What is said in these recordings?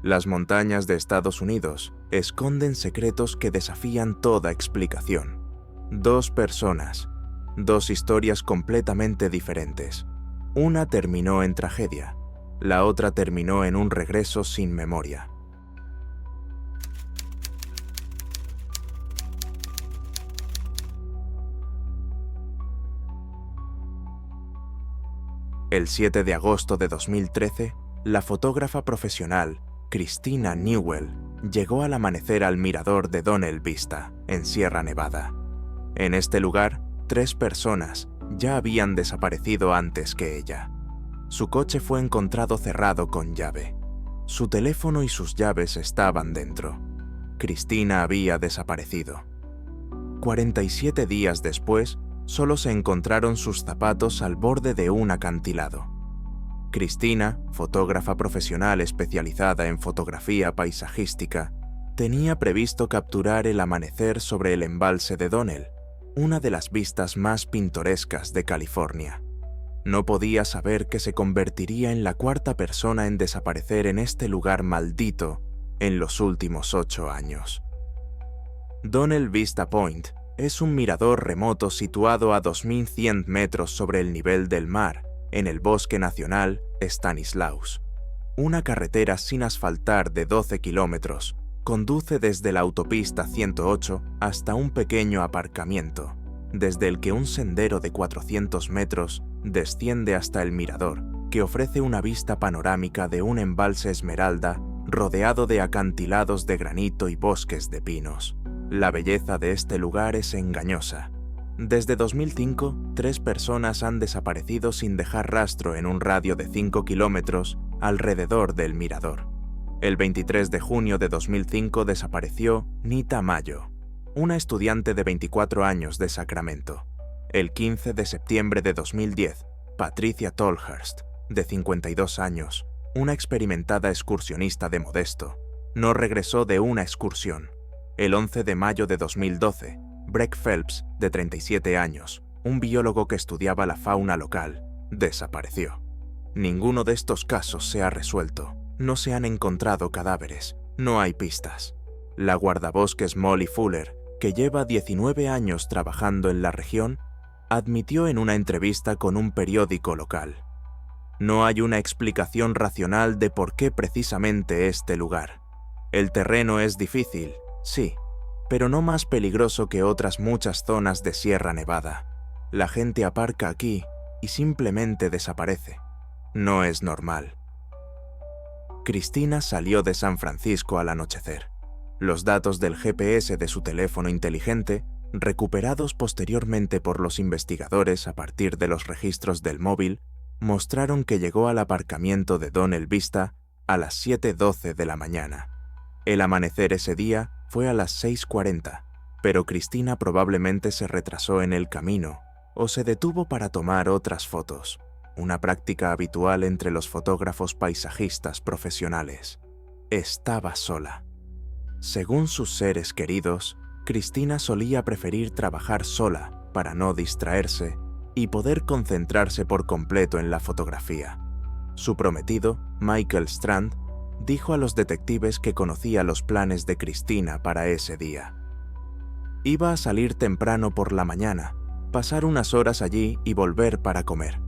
Las montañas de Estados Unidos esconden secretos que desafían toda explicación. Dos personas, dos historias completamente diferentes. Una terminó en tragedia, la otra terminó en un regreso sin memoria. El 7 de agosto de 2013, la fotógrafa profesional Christina Newell llegó al amanecer al mirador de Donnell Vista, en Sierra Nevada. En este lugar, 3 personas ya habían desaparecido antes que ella. Su coche fue encontrado cerrado con llave. Su teléfono y sus llaves estaban dentro. Christina había desaparecido. 47 días después, solo se encontraron sus zapatos al borde de un acantilado. Christina, fotógrafa profesional especializada en fotografía paisajística, tenía previsto capturar el amanecer sobre el embalse de Donnell, una de las vistas más pintorescas de California. No podía saber que se convertiría en la 4ª persona en desaparecer en este lugar maldito en los últimos 8 años. Donnell Vista Point es un mirador remoto situado a 2.100 metros sobre el nivel del mar, en el Bosque Nacional Stanislaus. Una carretera sin asfaltar de 12 kilómetros conduce desde la autopista 108 hasta un pequeño aparcamiento, desde el que un sendero de 400 metros desciende hasta el mirador, que ofrece una vista panorámica de un embalse esmeralda rodeado de acantilados de granito y bosques de pinos. La belleza de este lugar es engañosa. Desde 2005, 3 personas han desaparecido sin dejar rastro en un radio de 5 kilómetros alrededor del mirador. El 23 de junio de 2005 desapareció Nita Mayo, una estudiante de 24 años de Sacramento. El 15 de septiembre de 2010, Patricia Tolhurst, de 52 años, una experimentada excursionista de Modesto, no regresó de una excursión. El 11 de mayo de 2012, Breck Phelps, de 37 años, un biólogo que estudiaba la fauna local, desapareció. Ninguno de estos casos se ha resuelto. No se han encontrado cadáveres. No hay pistas. La guardabosques Molly Fuller, que lleva 19 años trabajando en la región, admitió en una entrevista con un periódico local: no hay una explicación racional de por qué precisamente este lugar. El terreno es difícil, sí, pero no más peligroso que otras muchas zonas de Sierra Nevada. La gente aparca aquí y simplemente desaparece. No es normal. Christina salió de San Francisco al anochecer. Los datos del GPS de su teléfono inteligente, recuperados posteriormente por los investigadores a partir de los registros del móvil, mostraron que llegó al aparcamiento de Donnell Vista a las 7:12 de la mañana. El amanecer ese día fue a las 6:40, pero Christina probablemente se retrasó en el camino o se detuvo para tomar otras fotos, una práctica habitual entre los fotógrafos paisajistas profesionales. Estaba sola. Según sus seres queridos, Christina solía preferir trabajar sola para no distraerse y poder concentrarse por completo en la fotografía. Su prometido, Michael Strand, dijo a los detectives que conocía los planes de Christina para ese día. Iba a salir temprano por la mañana, pasar unas horas allí y volver para comer.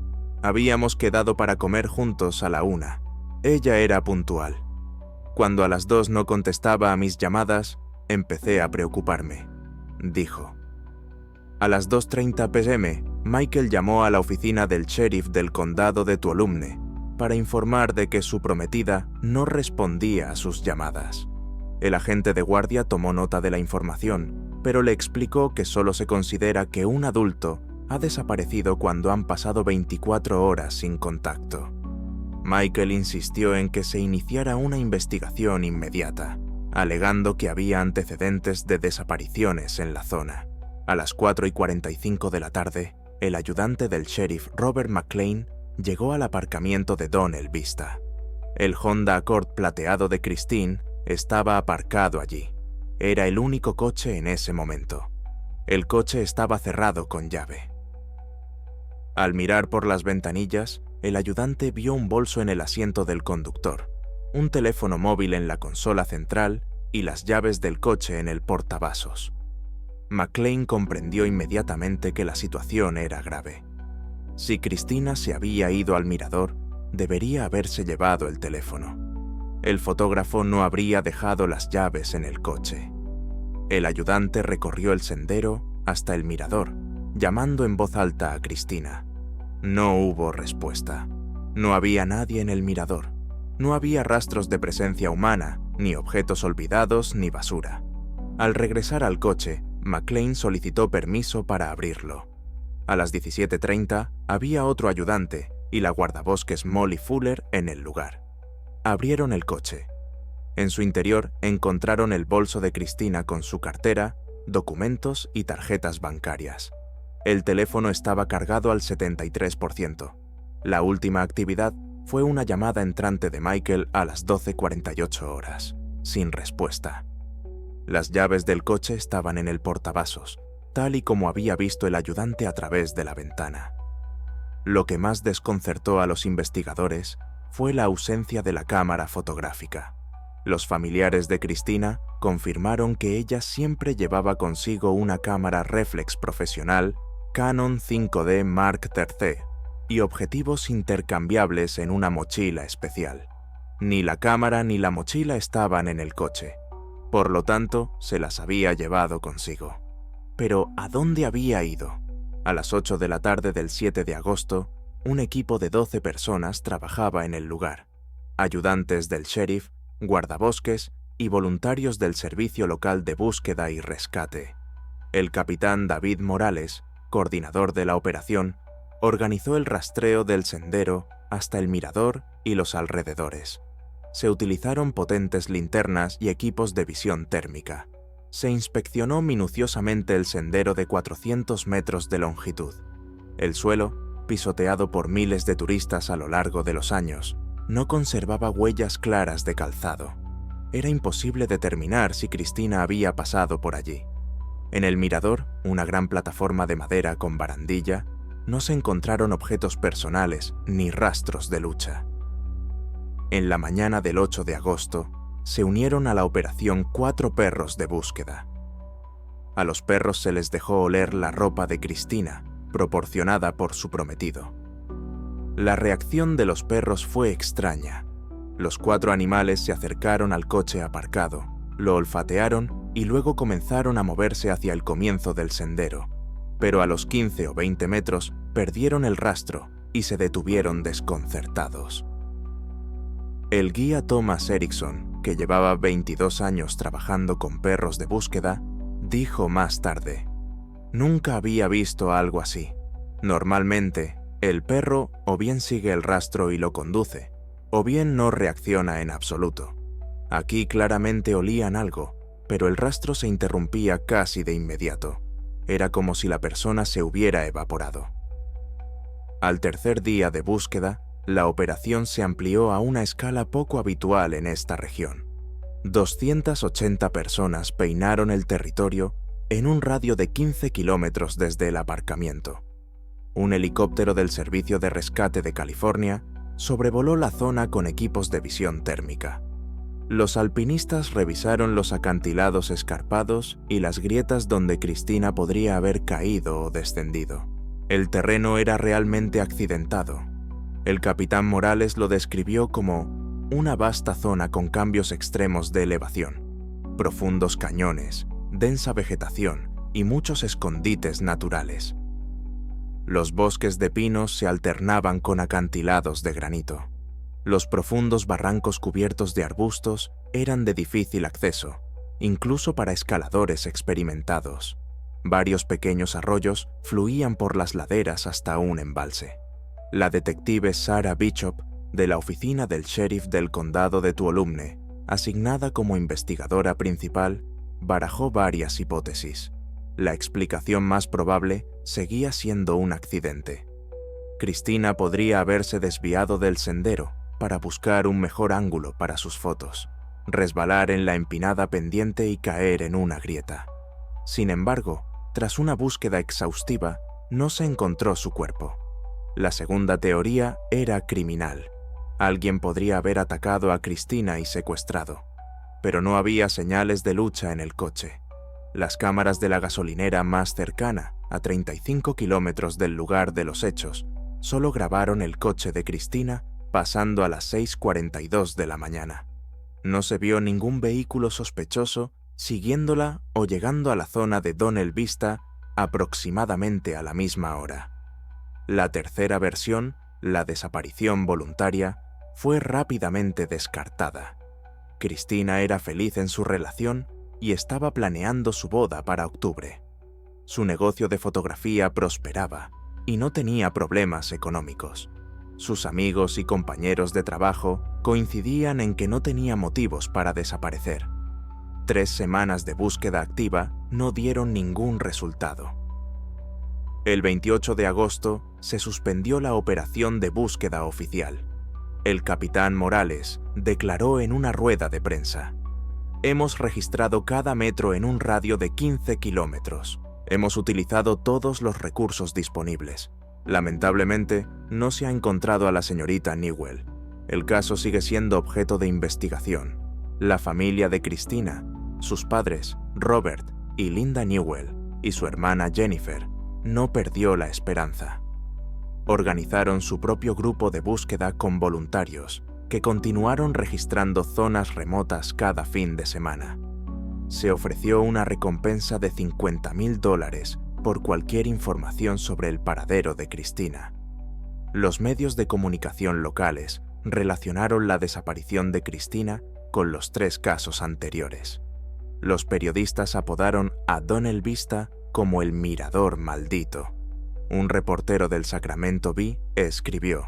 Habíamos quedado para comer juntos a la 1. Ella era puntual. Cuando a las 2 no contestaba a mis llamadas, empecé a preocuparme, dijo. A las 2:30 p.m., Michael llamó a la oficina del sheriff del condado de Tuolumne para informar de que su prometida no respondía a sus llamadas. El agente de guardia tomó nota de la información, pero le explicó que solo se considera que un adulto ha desaparecido cuando han pasado 24 horas sin contacto. Michael insistió en que se iniciara una investigación inmediata, alegando que había antecedentes de desapariciones en la zona. A las 4:45 de la tarde, el ayudante del sheriff Robert McLean llegó al aparcamiento de Donnell Vista. El Honda Accord plateado de Christine estaba aparcado allí. Era el único coche en ese momento. El coche estaba cerrado con llave. Al mirar por las ventanillas, el ayudante vio un bolso en el asiento del conductor. un teléfono móvil en la consola central y las llaves del coche en el portavasos. McClane comprendió inmediatamente que la situación era grave. Si Christina se había ido al mirador, debería haberse llevado el teléfono. El fotógrafo no habría dejado las llaves en el coche. El ayudante recorrió el sendero hasta el mirador, llamando en voz alta a Christina. No hubo respuesta. No había nadie en el mirador. No había rastros de presencia humana, ni objetos olvidados, ni basura. Al regresar al coche, McClane solicitó permiso para abrirlo. A las 17:30 había otro ayudante y la guardabosques Molly Fuller en el lugar. Abrieron el coche. En su interior encontraron el bolso de Christina con su cartera, documentos y tarjetas bancarias. El teléfono estaba cargado al 73%. La última actividad fue una llamada entrante de Michael a las 12:48 horas, sin respuesta. Las llaves del coche estaban en el portavasos, tal y como había visto el ayudante a través de la ventana. Lo que más desconcertó a los investigadores fue la ausencia de la cámara fotográfica. Los familiares de Christina confirmaron que ella siempre llevaba consigo una cámara reflex profesional Canon 5D Mark III y objetivos intercambiables en una mochila especial. Ni la cámara ni la mochila estaban en el coche. Por lo tanto, se las había llevado consigo. Pero, ¿a dónde había ido? A las 8 de la tarde del 7 de agosto, un equipo de 12 personas trabajaba en el lugar. Ayudantes del sheriff, guardabosques y voluntarios del Servicio Local de Búsqueda y Rescate. El capitán David Morales, coordinador de la operación, organizó el rastreo del sendero hasta el mirador y los alrededores. Se utilizaron potentes linternas y equipos de visión térmica. Se inspeccionó minuciosamente el sendero de 400 metros de longitud. El suelo, pisoteado por miles de turistas a lo largo de los años, no conservaba huellas claras de calzado. Era imposible determinar si Christina había pasado por allí. En el mirador, una gran plataforma de madera con barandilla, no se encontraron objetos personales ni rastros de lucha. En la mañana del 8 de agosto, se unieron a la operación 4 perros de búsqueda. A los perros se les dejó oler la ropa de Christina, proporcionada por su prometido. La reacción de los perros fue extraña. Los 4 animales se acercaron al coche aparcado, lo olfatearon y luego comenzaron a moverse hacia el comienzo del sendero, pero a los 15 o 20 metros perdieron el rastro y se detuvieron desconcertados. El guía Thomas Erickson, que llevaba 22 años trabajando con perros de búsqueda, dijo más tarde: «Nunca había visto algo así. Normalmente, el perro o bien sigue el rastro y lo conduce, o bien no reacciona en absoluto. Aquí claramente olían algo, pero el rastro se interrumpía casi de inmediato. Era como si la persona se hubiera evaporado». Al tercer día de búsqueda, la operación se amplió a una escala poco habitual en esta región. 280 personas peinaron el territorio en un radio de 15 kilómetros desde el aparcamiento. Un helicóptero del Servicio de Rescate de California sobrevoló la zona con equipos de visión térmica. Los alpinistas revisaron los acantilados escarpados y las grietas donde Christina podría haber caído o descendido. El terreno era realmente accidentado. El capitán Morales lo describió como una vasta zona con cambios extremos de elevación, profundos cañones, densa vegetación y muchos escondites naturales. Los bosques de pinos se alternaban con acantilados de granito. Los profundos barrancos cubiertos de arbustos eran de difícil acceso, incluso para escaladores experimentados. Varios pequeños arroyos fluían por las laderas hasta un embalse. La detective Sarah Bishop, de la oficina del sheriff del condado de Tuolumne, asignada como investigadora principal, barajó varias hipótesis. La explicación más probable seguía siendo un accidente. Christina podría haberse desviado del sendero para buscar un mejor ángulo para sus fotos, resbalar en la empinada pendiente y caer en una grieta. Sin embargo, tras una búsqueda exhaustiva, no se encontró su cuerpo. La segunda teoría era criminal. Alguien podría haber atacado a Christina y secuestrado, pero no había señales de lucha en el coche. Las cámaras de la gasolinera más cercana, a 35 kilómetros del lugar de los hechos, solo grabaron el coche de Christina pasando a las 6:42 de la mañana. No se vio ningún vehículo sospechoso siguiéndola o llegando a la zona de Donnell Vista aproximadamente a la misma hora. La tercera versión, la desaparición voluntaria, fue rápidamente descartada. Christina era feliz en su relación y estaba planeando su boda para octubre. Su negocio de fotografía prosperaba y no tenía problemas económicos. Sus amigos y compañeros de trabajo coincidían en que no tenía motivos para desaparecer. 3 semanas de búsqueda activa no dieron ningún resultado. El 28 de agosto se suspendió la operación de búsqueda oficial. El capitán Morales declaró en una rueda de prensa: «Hemos registrado cada metro en un radio de 15 kilómetros. Hemos utilizado todos los recursos disponibles. Lamentablemente, no se ha encontrado a la señorita Newell. El caso sigue siendo objeto de investigación. La familia de Christina, sus padres, Robert y Linda Newell, y su hermana Jennifer, no perdió la esperanza. Organizaron su propio grupo de búsqueda con voluntarios, que continuaron registrando zonas remotas cada fin de semana. Se ofreció una recompensa de $50,000 por cualquier información sobre el paradero de Christina. Los medios de comunicación locales relacionaron la desaparición de Christina con los 3 casos anteriores. Los periodistas apodaron a Donnell Vista como el Mirador Maldito. Un reportero del Sacramento Bee escribió: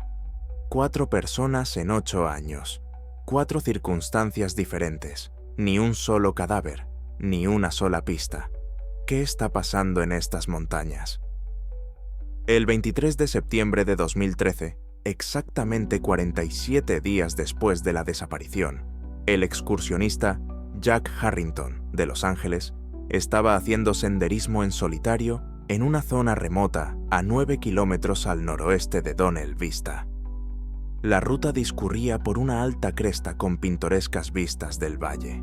4 personas en 8 años, 4 circunstancias diferentes, ni un solo cadáver, ni una sola pista. ¿Qué está pasando en estas montañas? El 23 de septiembre de 2013, exactamente 47 días después de la desaparición, el excursionista Jack Harrington, de Los Ángeles, estaba haciendo senderismo en solitario en una zona remota a 9 kilómetros al noroeste de Donnell Vista. La ruta discurría por una alta cresta con pintorescas vistas del valle.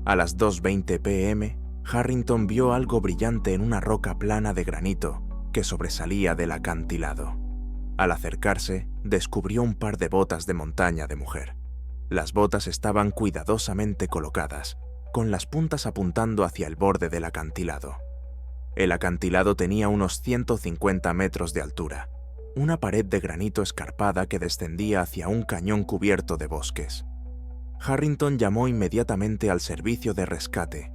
A las 2:20 p.m., Harrington vio algo brillante en una roca plana de granito que sobresalía del acantilado. Al acercarse, descubrió un par de botas de montaña de mujer. Las botas estaban cuidadosamente colocadas, con las puntas apuntando hacia el borde del acantilado. El acantilado tenía unos 150 metros de altura, una pared de granito escarpada que descendía hacia un cañón cubierto de bosques. Harrington llamó inmediatamente al servicio de rescate.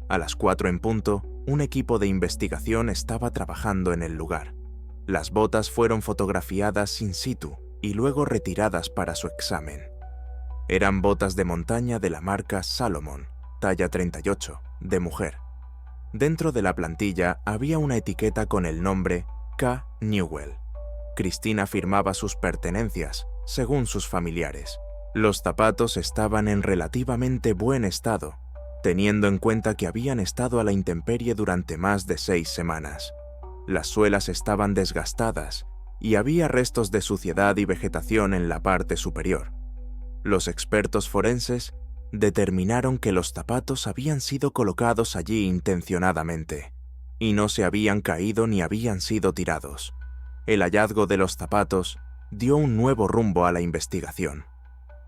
A las 4 en punto, un equipo de investigación estaba trabajando en el lugar. Las botas fueron fotografiadas in situ y luego retiradas para su examen. Eran botas de montaña de la marca Salomon, talla 38, de mujer. Dentro de la plantilla había una etiqueta con el nombre K. Newell. Christina firmaba sus pertenencias, según sus familiares. Los zapatos estaban en relativamente buen estado, teniendo en cuenta que habían estado a la intemperie durante más de 6 semanas. Las suelas estaban desgastadas y había restos de suciedad y vegetación en la parte superior. Los expertos forenses determinaron que los zapatos habían sido colocados allí intencionadamente, y no se habían caído ni habían sido tirados. El hallazgo de los zapatos dio un nuevo rumbo a la investigación.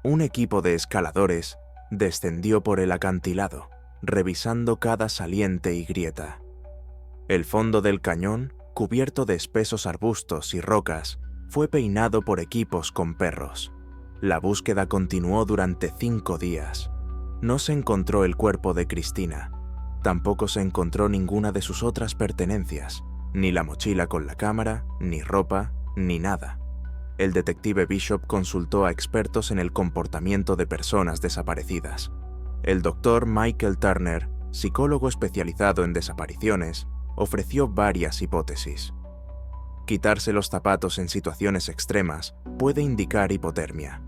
Un equipo de escaladores descendió por el acantilado, revisando cada saliente y grieta. El fondo del cañón, cubierto de espesos arbustos y rocas, fue peinado por equipos con perros. La búsqueda continuó durante 5 días. No se encontró el cuerpo de Christina. Tampoco se encontró ninguna de sus otras pertenencias, ni la mochila con la cámara, ni ropa, ni nada. El detective Bishop consultó a expertos en el comportamiento de personas desaparecidas. El doctor Michael Turner, psicólogo especializado en desapariciones, ofreció varias hipótesis. Quitarse los zapatos en situaciones extremas puede indicar hipotermia.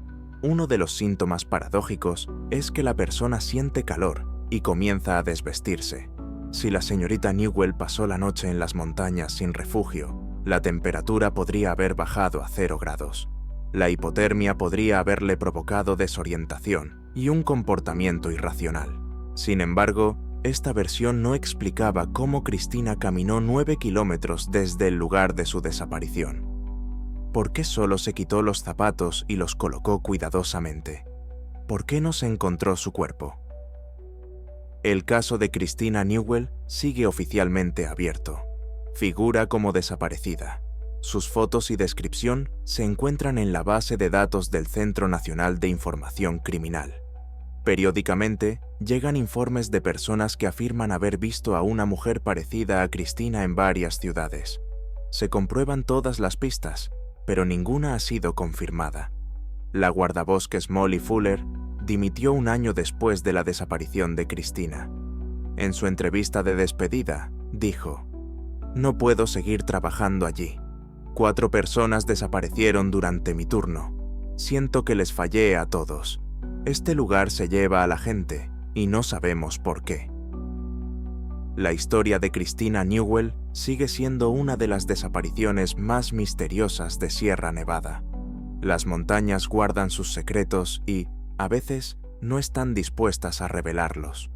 Uno de los síntomas paradójicos es que la persona siente calor y comienza a desvestirse. Si la señorita Newell pasó la noche en las montañas sin refugio, la temperatura podría haber bajado a 0 grados. La hipotermia podría haberle provocado desorientación y un comportamiento irracional. Sin embargo, esta versión no explicaba cómo Cristina caminó 9 kilómetros desde el lugar de su desaparición. ¿Por qué solo se quitó los zapatos y los colocó cuidadosamente? ¿Por qué no se encontró su cuerpo? El caso de Christina Newell sigue oficialmente abierto. Figura como desaparecida. Sus fotos y descripción se encuentran en la base de datos del Centro Nacional de Información Criminal. Periódicamente, llegan informes de personas que afirman haber visto a una mujer parecida a Cristina en varias ciudades. Se comprueban todas las pistas, pero ninguna ha sido confirmada. La guardabosques Molly Fuller dimitió un año después de la desaparición de Cristina. En su entrevista de despedida, dijo: «No puedo seguir trabajando allí. 4 personas desaparecieron durante mi turno. Siento que les fallé a todos. Este lugar se lleva a la gente y no sabemos por qué». La historia de Christina Newell sigue siendo una de las desapariciones más misteriosas de Sierra Nevada. Las montañas guardan sus secretos y, a veces, no están dispuestas a revelarlos.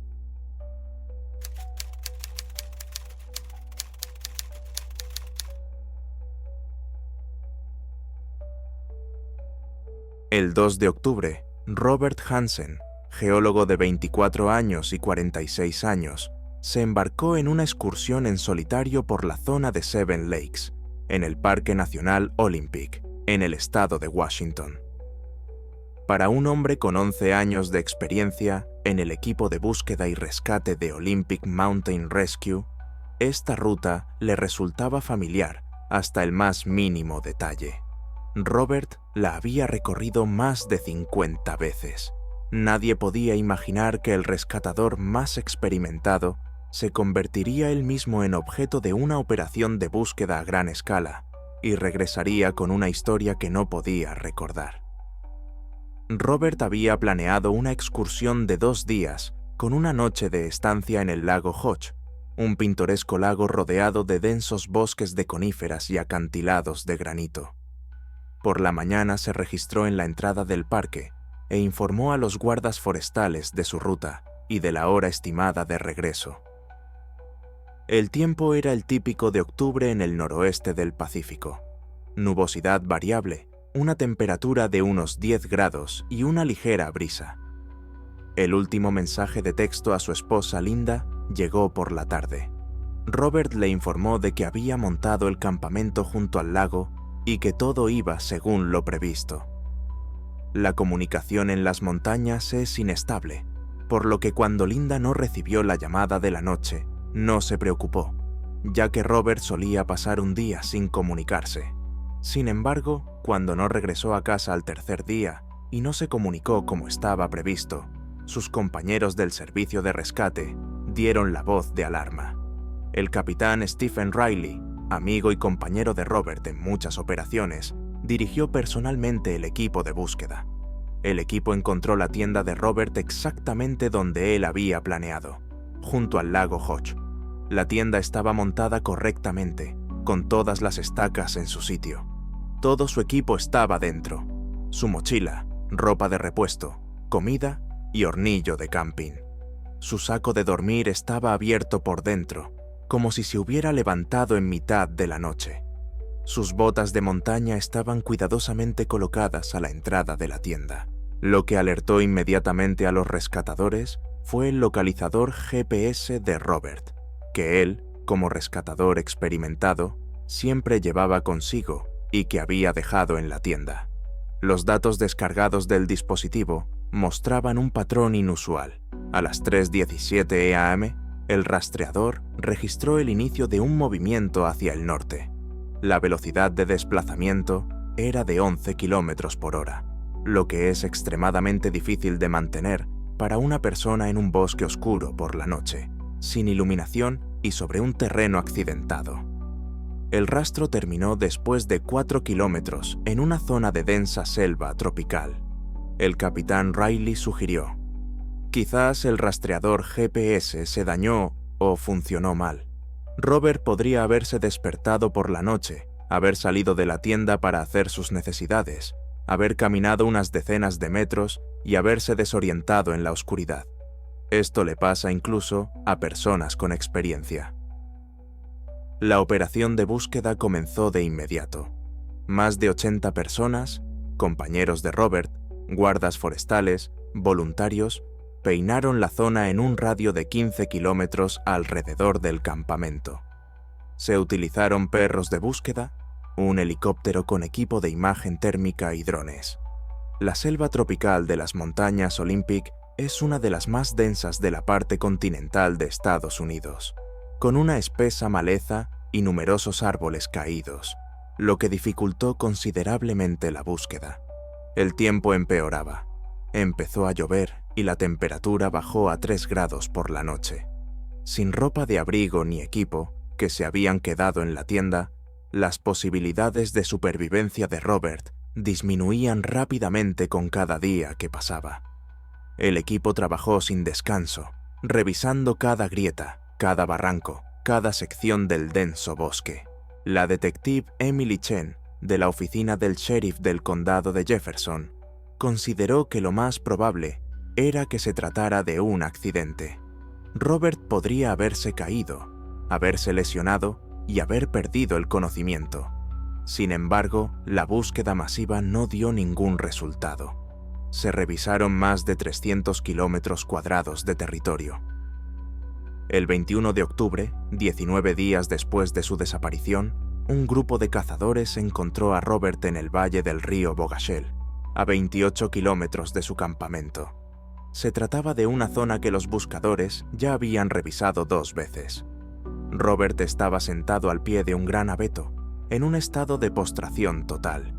El 2 de octubre, Robert Hansen, geólogo de 24 años y 46 años, se embarcó en una excursión en solitario por la zona de Seven Lakes, en el Parque Nacional Olympic, en el estado de Washington. Para un hombre con 11 años de experiencia en el equipo de búsqueda y rescate de Olympic Mountain Rescue, esta ruta le resultaba familiar hasta el más mínimo detalle. Robert la había recorrido más de 50 veces. Nadie podía imaginar que el rescatador más experimentado se convertiría él mismo en objeto de una operación de búsqueda a gran escala y regresaría con una historia que no podía recordar. Robert había planeado una excursión de 2 días con una noche de estancia en el lago Hodge, un pintoresco lago rodeado de densos bosques de coníferas y acantilados de granito. Por la mañana se registró en la entrada del parque e informó a los guardas forestales de su ruta y de la hora estimada de regreso. El tiempo era el típico de octubre en el noroeste del Pacífico. Nubosidad variable, una temperatura de unos 10 grados y una ligera brisa. El último mensaje de texto a su esposa Linda llegó por la tarde. Robert le informó de que había montado el campamento junto al lago y que todo iba según lo previsto. La comunicación en las montañas es inestable, por lo que cuando Linda no recibió la llamada de la noche, no se preocupó, ya que Robert solía pasar un día sin comunicarse. Sin embargo, cuando no regresó a casa al tercer día y no se comunicó como estaba previsto, sus compañeros del servicio de rescate dieron la voz de alarma. El capitán Stephen Riley, amigo y compañero de Robert en muchas operaciones, dirigió personalmente el equipo de búsqueda. El equipo encontró la tienda de Robert exactamente donde él había planeado, junto al lago Hodge. La tienda estaba montada correctamente, con todas las estacas en su sitio. Todo su equipo estaba dentro: su mochila, ropa de repuesto, comida y hornillo de camping. Su saco de dormir estaba abierto por dentro, como si se hubiera levantado en mitad de la noche. Sus botas de montaña estaban cuidadosamente colocadas a la entrada de la tienda. Lo que alertó inmediatamente a los rescatadores fue el localizador GPS de Robert, que él, como rescatador experimentado, siempre llevaba consigo y que había dejado en la tienda. Los datos descargados del dispositivo mostraban un patrón inusual. A las 3:17 am, el rastreador registró el inicio de un movimiento hacia el norte. La velocidad de desplazamiento era de 11 km por hora, lo que es extremadamente difícil de mantener para una persona en un bosque oscuro por la noche, sin iluminación y sobre un terreno accidentado. El rastro terminó después de 4 kilómetros en una zona de densa selva tropical. El capitán Riley sugirió: quizás el rastreador GPS se dañó o funcionó mal. Robert podría haberse despertado por la noche, haber salido de la tienda para hacer sus necesidades, haber caminado unas decenas de metros y haberse desorientado en la oscuridad. Esto le pasa incluso a personas con experiencia. La operación de búsqueda comenzó de inmediato. Más de 80 personas, compañeros de Robert, guardas forestales, voluntarios, peinaron la zona en un radio de 15 kilómetros alrededor del campamento. Se utilizaron perros de búsqueda, un helicóptero con equipo de imagen térmica y drones. La selva tropical de las montañas Olympic es una de las más densas de la parte continental de Estados Unidos, con una espesa maleza y numerosos árboles caídos, lo que dificultó considerablemente la búsqueda. El tiempo empeoraba. Empezó a llover y la temperatura bajó a 3 grados por la noche. Sin ropa de abrigo ni equipo, que se habían quedado en la tienda, las posibilidades de supervivencia de Robert disminuían rápidamente con cada día que pasaba. El equipo trabajó sin descanso, revisando cada grieta, cada barranco, cada sección del denso bosque. La detective Emily Chen, de la oficina del sheriff del condado de Jefferson, consideró que lo más probable era que se tratara de un accidente. Robert podría haberse caído, haberse lesionado y haber perdido el conocimiento. Sin embargo, la búsqueda masiva no dio ningún resultado. Se revisaron más de 300 kilómetros cuadrados de territorio. El 21 de octubre, 19 días después de su desaparición, un grupo de cazadores encontró a Robert en el valle del río Bogashel, a 28 kilómetros de su campamento. Se trataba de una zona que los buscadores ya habían revisado 2 veces. Robert estaba sentado al pie de un gran abeto, en un estado de postración total.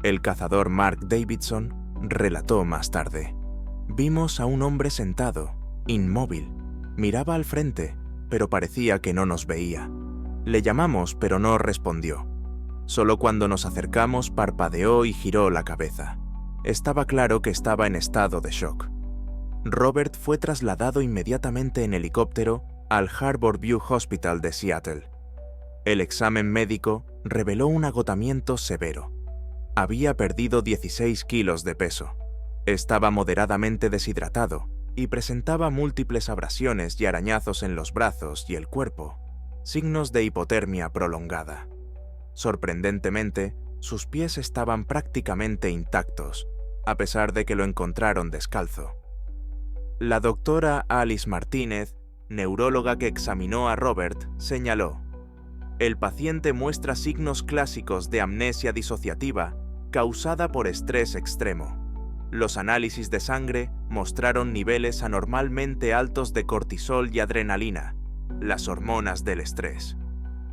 El cazador Mark Davidson relató más tarde: «Vimos a un hombre sentado, inmóvil. Miraba al frente, pero parecía que no nos veía. Le llamamos, pero no respondió. Solo cuando nos acercamos parpadeó y giró la cabeza. Estaba claro que estaba en estado de shock». Robert fue trasladado inmediatamente en helicóptero al Harbor View Hospital de Seattle. El examen médico reveló un agotamiento severo. Había perdido 16 kilos de peso. Estaba moderadamente deshidratado y presentaba múltiples abrasiones y arañazos en los brazos y el cuerpo, signos de hipotermia prolongada. Sorprendentemente, sus pies estaban prácticamente intactos, a pesar de que lo encontraron descalzo. La doctora Alice Martínez, neuróloga que examinó a Robert, señaló: «El paciente muestra signos clásicos de amnesia disociativa causada por estrés extremo. Los análisis de sangre mostraron niveles anormalmente altos de cortisol y adrenalina, las hormonas del estrés.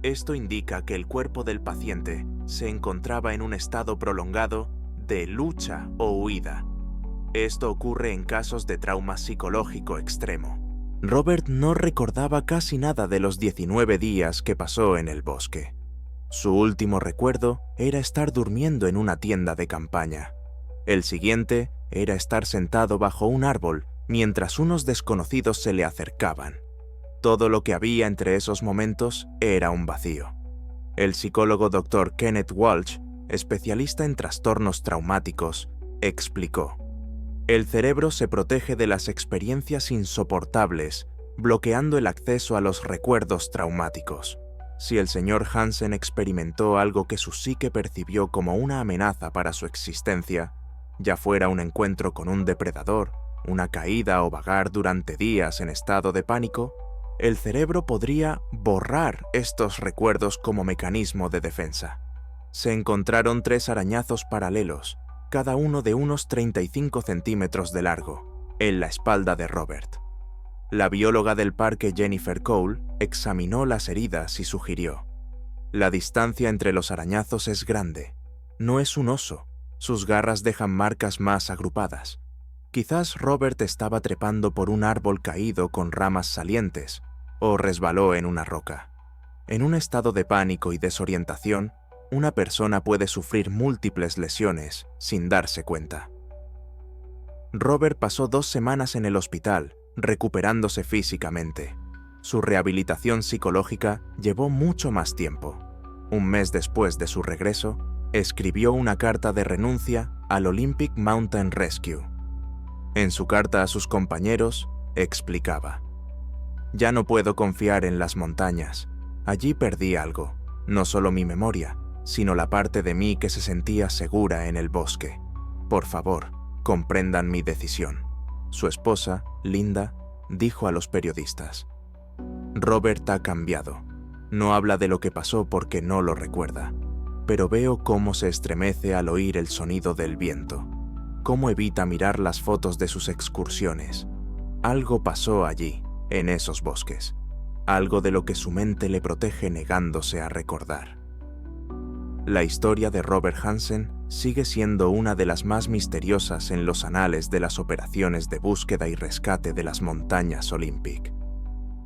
Esto indica que el cuerpo del paciente se encontraba en un estado prolongado de lucha o huida. Esto ocurre en casos de trauma psicológico extremo». Robert no recordaba casi nada de los 19 días que pasó en el bosque. Su último recuerdo era estar durmiendo en una tienda de campaña. El siguiente era estar sentado bajo un árbol mientras unos desconocidos se le acercaban. Todo lo que había entre esos momentos era un vacío. El psicólogo Dr. Kenneth Walsh, especialista en trastornos traumáticos, explicó: «El cerebro se protege de las experiencias insoportables, bloqueando el acceso a los recuerdos traumáticos. Si el señor Hansen experimentó algo que su psique percibió como una amenaza para su existencia, ya fuera un encuentro con un depredador, una caída o vagar durante días en estado de pánico, el cerebro podría borrar estos recuerdos como mecanismo de defensa». Se encontraron 3 arañazos paralelos, cada uno de unos 35 centímetros de largo, en la espalda de Robert. La bióloga del parque Jennifer Cole examinó las heridas y sugirió: «La distancia entre los arañazos es grande. No es un oso. Sus garras dejan marcas más agrupadas. Quizás Robert estaba trepando por un árbol caído con ramas salientes, o resbaló en una roca. En un estado de pánico y desorientación, una persona puede sufrir múltiples lesiones sin darse cuenta». Robert pasó 2 semanas en el hospital, recuperándose físicamente. Su rehabilitación psicológica llevó mucho más tiempo. Un mes después de su regreso, escribió una carta de renuncia al Olympic Mountain Rescue. En su carta a sus compañeros, explicaba: «Ya no puedo confiar en las montañas. Allí perdí algo, no solo mi memoria, sino la parte de mí que se sentía segura en el bosque. Por favor, comprendan mi decisión». Su esposa, Linda, dijo a los periodistas: «Robert ha cambiado. No habla de lo que pasó porque no lo recuerda, pero veo cómo se estremece al oír el sonido del viento, cómo evita mirar las fotos de sus excursiones. Algo pasó allí, en esos bosques, algo de lo que su mente le protege negándose a recordar». La historia de Robert Hansen sigue siendo una de las más misteriosas en los anales de las operaciones de búsqueda y rescate de las montañas Olympic.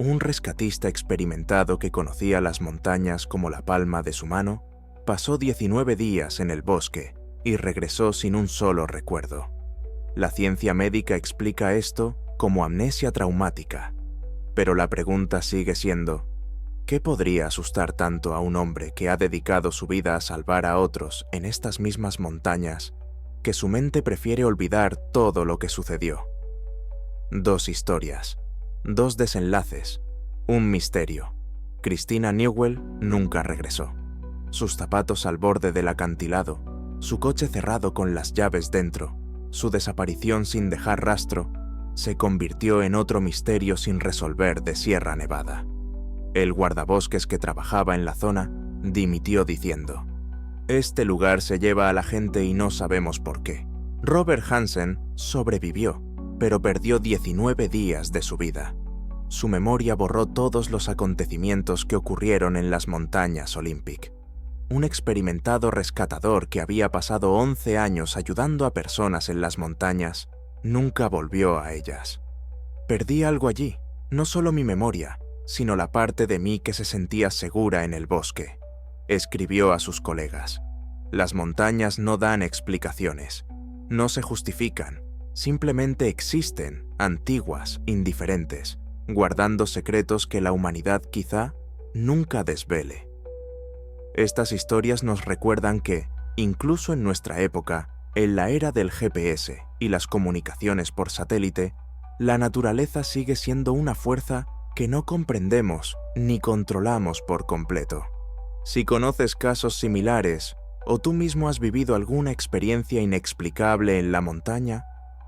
Un rescatista experimentado que conocía las montañas como la palma de su mano, pasó 19 días en el bosque y regresó sin un solo recuerdo. La ciencia médica explica esto como amnesia traumática, pero la pregunta sigue siendo: ¿qué podría asustar tanto a un hombre que ha dedicado su vida a salvar a otros en estas mismas montañas, que su mente prefiere olvidar todo lo que sucedió? Dos historias, dos desenlaces, un misterio. Christina Newell nunca regresó. Sus zapatos al borde del acantilado, su coche cerrado con las llaves dentro, su desaparición sin dejar rastro, se convirtió en otro misterio sin resolver de Sierra Nevada. El guardabosques que trabajaba en la zona dimitió diciendo: «Este lugar se lleva a la gente y no sabemos por qué. Robert Hansen sobrevivió, pero perdió 19 días de su vida. Su memoria borró todos los acontecimientos que ocurrieron en las montañas Olympic. Un experimentado rescatador que había pasado 11 años ayudando a personas en las montañas nunca volvió a ellas. Perdí algo allí, no solo mi memoria, sino la parte de mí que se sentía segura en el bosque», escribió a sus colegas. Las montañas no dan explicaciones, no se justifican, simplemente existen, antiguas, indiferentes, guardando secretos que la humanidad quizá nunca desvele. Estas historias nos recuerdan que, incluso en nuestra época, en la era del GPS y las comunicaciones por satélite, la naturaleza sigue siendo una fuerza que no comprendemos ni controlamos por completo. Si conoces casos similares o tú mismo has vivido alguna experiencia inexplicable en la montaña,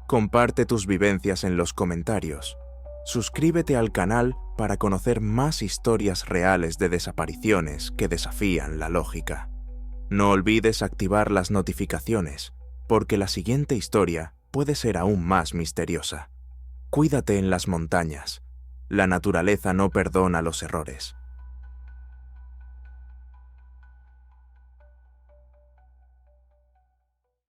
comparte tus vivencias en los comentarios. Suscríbete al canal para conocer más historias reales de desapariciones que desafían la lógica. No olvides activar las notificaciones, porque la siguiente historia puede ser aún más misteriosa. Cuídate en las montañas. La naturaleza no perdona los errores.